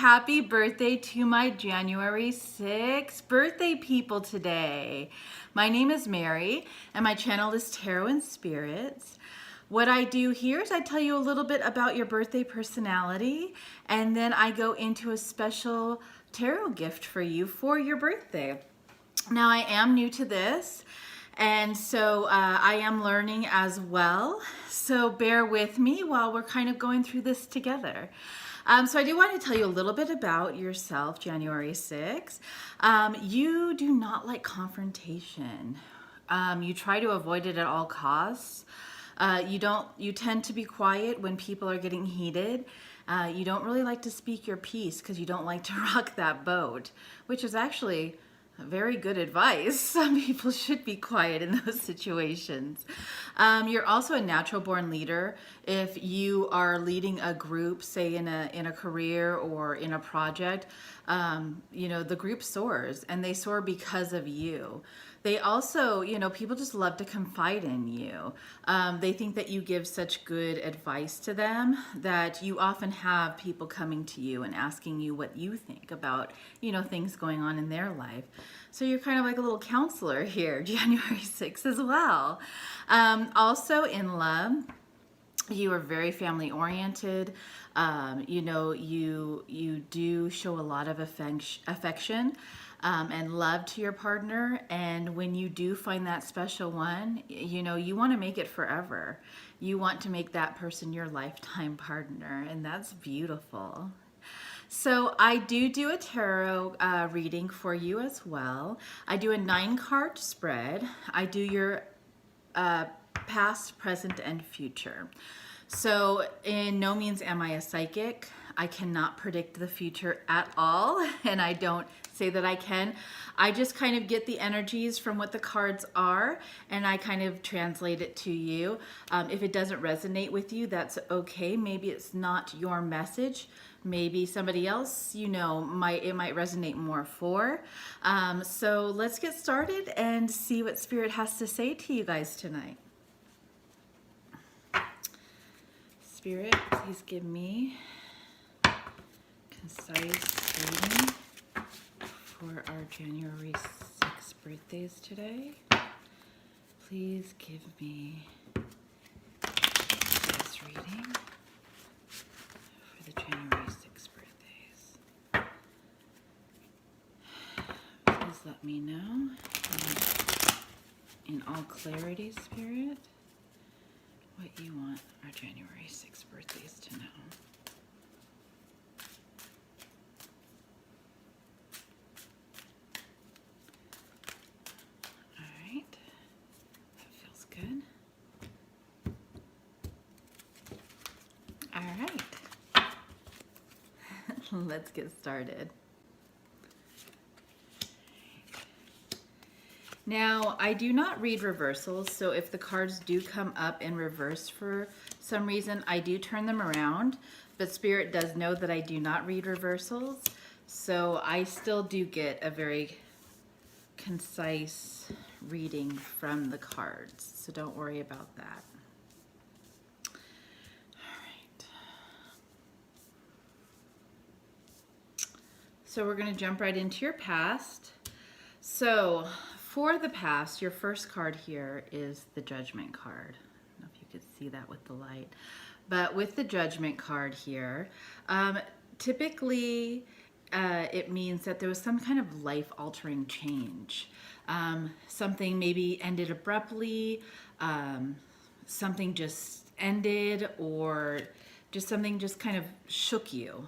happy birthday to my January 6th birthday people today. My name is Mary and my channel is Tarot and Spirits. What I do here is I tell you a little bit about your birthday personality, and then I go into a special tarot gift for you for your birthday. Now, I am new to this, and so I am learning as well. So bear with me while we're kind of going through this together. So I do want to tell you a little bit about yourself, January 6th. You do not like confrontation. You try to avoid it at all costs. You tend to be quiet when people are getting heated. You don't really like to speak your piece because you don't like to rock that boat, which is actually very good advice. Some people should be quiet in those situations. You're also a natural born leader. If you are leading a group, say in a career or in a project, the group soars, and they soar because of you. They also, people just love to confide in you. They think that you give such good advice to them that you often have people coming to you and asking you what you think about, things going on in their life. So you're kind of like a little counselor here, January 6th as well. Also in love, you are very family oriented. You do show a lot of affection and love to your partner. And when you do find that special one, you want to make it forever. You want to make that person your lifetime partner, and that's beautiful. So I do a tarot reading for you as well. I do a 9-card spread. I do your past, present, and future. So in no means am I a psychic. I cannot predict the future at all, and I don't say that I can. I just kind of get the energies from what the cards are, and I kind of translate it to you. If it doesn't resonate with you, that's okay. Maybe it's not your message. Maybe somebody else, it might resonate more for. So let's get started and see what Spirit has to say to you guys tonight. Spirit, please give me concise reading for our January 6th birthdays today. Please give me this reading for the January 6th birthdays. Please let me know in all clarity, Spirit, what you want our January 6th birthdays to know. All right, that feels good. All right, let's get started. Now, I do not read reversals, so if the cards do come up in reverse for some reason, I do turn them around, but Spirit does know that I do not read reversals, so I still do get a very concise reading from the cards, so don't worry about that. All right. So we're going to jump right into your past. So for the past, your first card here is the Judgment card. I don't know if you could see that with the light. But with the Judgment card here, typically it means that there was some kind of life-altering change. Something maybe ended abruptly, something just ended, or just something just kind of shook you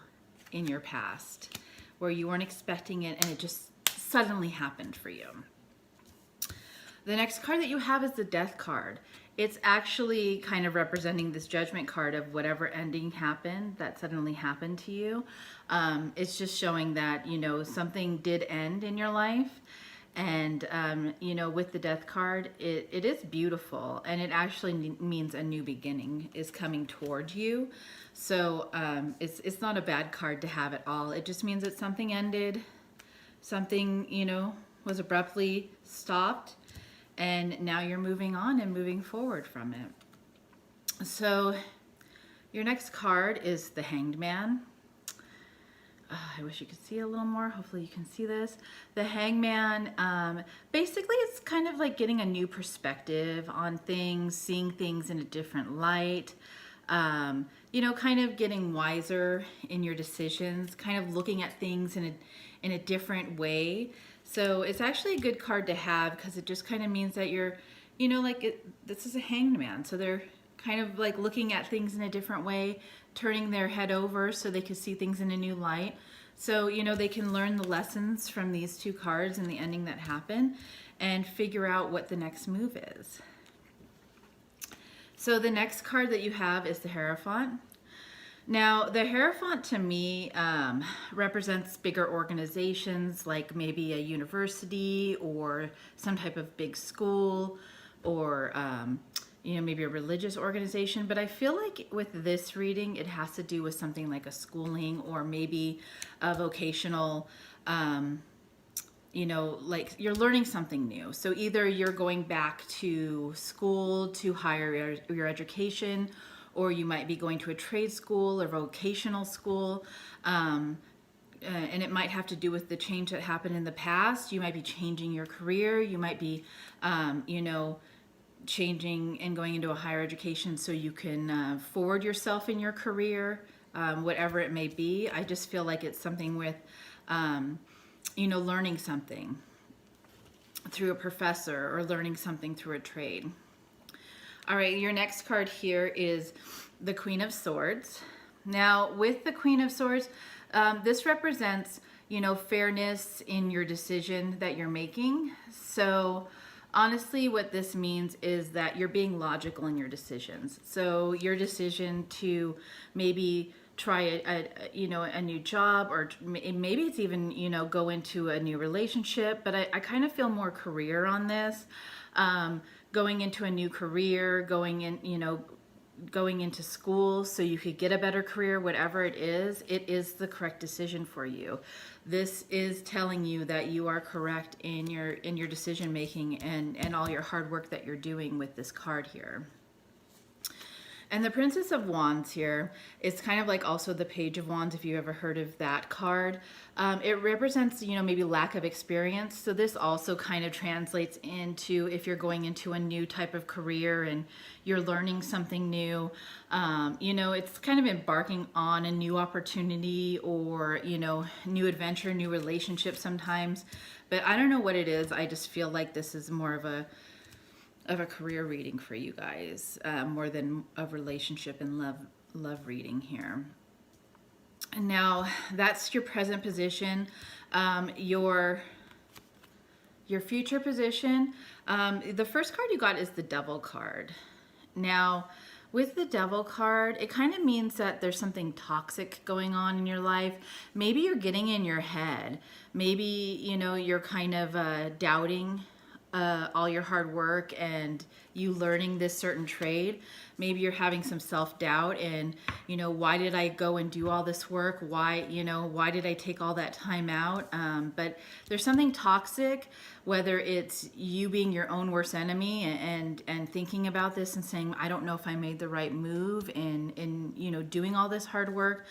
in your past where you weren't expecting it and it just suddenly happened for you. The next card that you have is the Death card. It's actually kind of representing this Judgment card of whatever ending happened that suddenly happened to you. It's just showing that, something did end in your life. And, with the Death card, it is beautiful. And it actually means a new beginning is coming toward you. So it's not a bad card to have at all. It just means that something ended. Something, was abruptly stopped, and now you're moving on and moving forward from it. So your next card is the Hanged Man. I wish you could see a little more. Hopefully you can see this. The Hangman, basically it's kind of like getting a new perspective on things, seeing things in a different light, you know, kind of getting wiser in your decisions, kind of looking at things in a different way. So it's actually a good card to have because it just kind of means that you're, you know, like this is a hanged man. So they're kind of like looking at things in a different way, turning their head over so they can see things in a new light. So, you know, they can learn the lessons from these two cards and the ending that happened and figure out what the next move is. So the next card that you have is the Hierophant. Now, the Hierophant to me represents bigger organizations like maybe a university or some type of big school or you know, maybe a religious organization, but I feel like with this reading, it has to do with something like a schooling or maybe a vocational, you know, like you're learning something new. So either you're going back to school to higher your education, or you might be going to a trade school or vocational school. And it might have to do with the change that happened in the past. You might be changing your career. You might be, you know, changing and going into a higher education so you can forward yourself in your career, whatever it may be. I just feel like it's something with, you know, learning something through a professor or learning something through a trade. All right, your next card here is the Queen of Swords. Now, with the Queen of Swords, this represents, you know, fairness in your decision that you're making. So honestly, what this means is that you're being logical in your decisions. So your decision to maybe try you know, a new job, or maybe it's even, you know, go into a new relationship, but I kind of feel more career on this. Going into a new career, going in, you know, going into school so you could get a better career, whatever it is the correct decision for you. This is telling you that you are correct in your decision making and all your hard work that you're doing with this card here. And the Princess of Wands here is kind of like also the Page of Wands, if you ever heard of that card. It represents, you know, maybe lack of experience. So this also kind of translates into if you're going into a new type of career and you're learning something new. You know, it's kind of embarking on a new opportunity or, you know, new adventure, new relationship sometimes. But I don't know what it is. I just feel like this is more of a career reading for you guys, more than a relationship and love reading here. And now that's your present position. Your future position, the first card you got is the Devil card. Now with the Devil card, it kind of means that there's something toxic going on in your life. Maybe you're getting in your head. Maybe, you know, you're kind of doubting all your hard work and you learning this certain trade. Maybe you're having some self-doubt and, you know, why did I go and do all this work? Why, you know, why did I take all that time out? But there's something toxic, whether it's you being your own worst enemy and thinking about this and saying, I don't know if I made the right move in you know, doing all this hard work.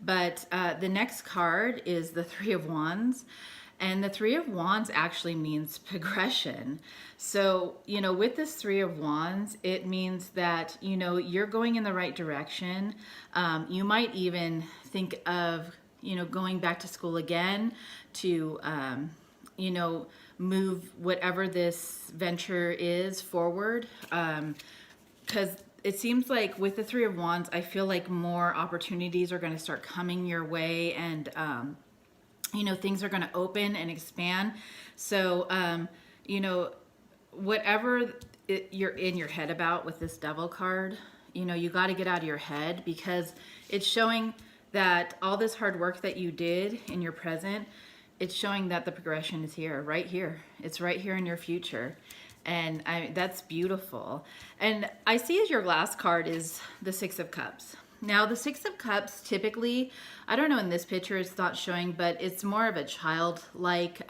But the next card is the Three of Wands. And the Three of Wands actually means progression. So, you know, with this Three of Wands, it means that, you know, you're going in the right direction. You might even think of, you know, going back to school again to, you know, move whatever this venture is forward. Because it seems like with the Three of Wands, I feel like more opportunities are going to start coming your way and, you know, things are going to open and expand. So, you know, whatever you're in your head about with this Devil card, you know, you got to get out of your head because it's showing that all this hard work that you did in your present, it's showing that the progression is here, right here. It's right here in your future. And that's beautiful. And I see as your last card is the Six of Cups. Now, the Six of Cups typically, I don't know, in this picture it's not showing, but it's more of a childlike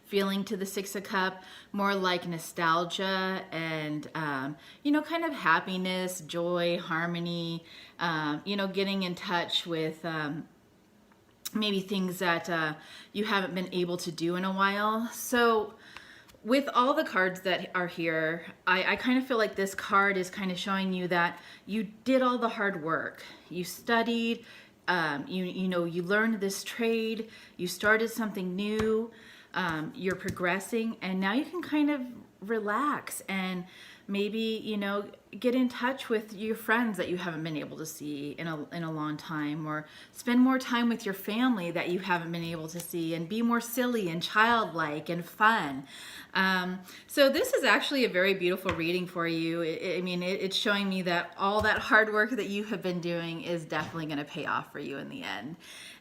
feeling to the Six of Cups, more like nostalgia and, you know, kind of happiness, joy, harmony, you know, getting in touch with, maybe things that you haven't been able to do in a while. So with all the cards that are here, I kind of feel like this card is kind of showing you that you did all the hard work. You studied, you learned this trade, you started something new, you're progressing, and now you can kind of relax and maybe, get in touch with your friends that you haven't been able to see in a long time, or spend more time with your family that you haven't been able to see, and be more silly and childlike and fun. So this is actually a very beautiful reading for you. It's showing me that all that hard work that you have been doing is definitely going to pay off for you in the end.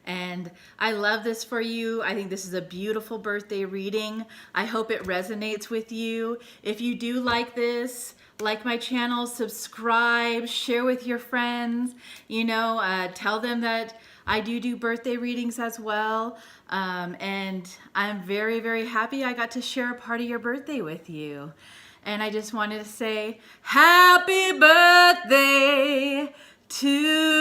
And I love this for you. I think this is a beautiful birthday reading. I hope it resonates with you. If you do like this, like my channel, subscribe, share with your friends, tell them that I do birthday readings as well. And I'm very, very happy I got to share a part of your birthday with you. And I just wanted to say happy birthday to